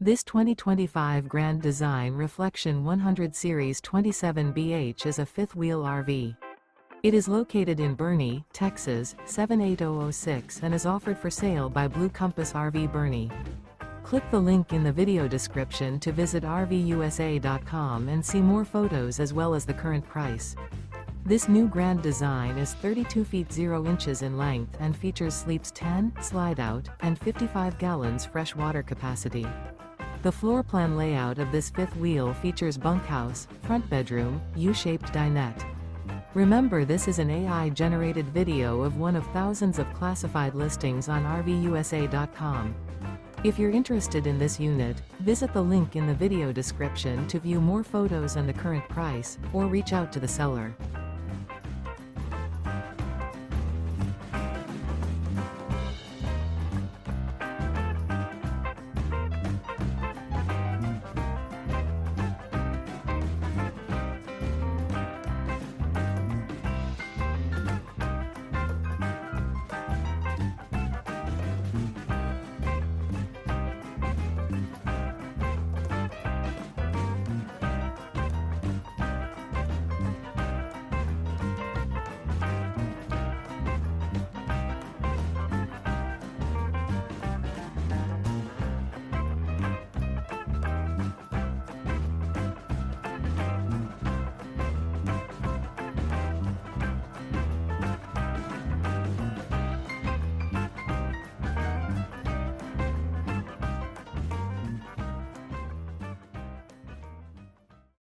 This 2025 Grand Design Reflection 100 Series 27BH is a fifth-wheel RV. It is located in Boerne, Texas, 78006 and is offered for sale by Blue Compass RV Boerne. Click the link in the video description to visit RVUSA.com and see more photos as well as the current price. This new Grand Design is 32 feet 0 inches in length and features sleeps 10, slide-out, and 55 gallons fresh water capacity. The floor plan layout of this fifth wheel features bunkhouse, front bedroom, U-shaped dinette. Remember, this is an AI-generated video of one of thousands of classified listings on RVUSA.com. If you're interested in this unit, visit the link in the video description to view more photos and the current price, or reach out to the seller.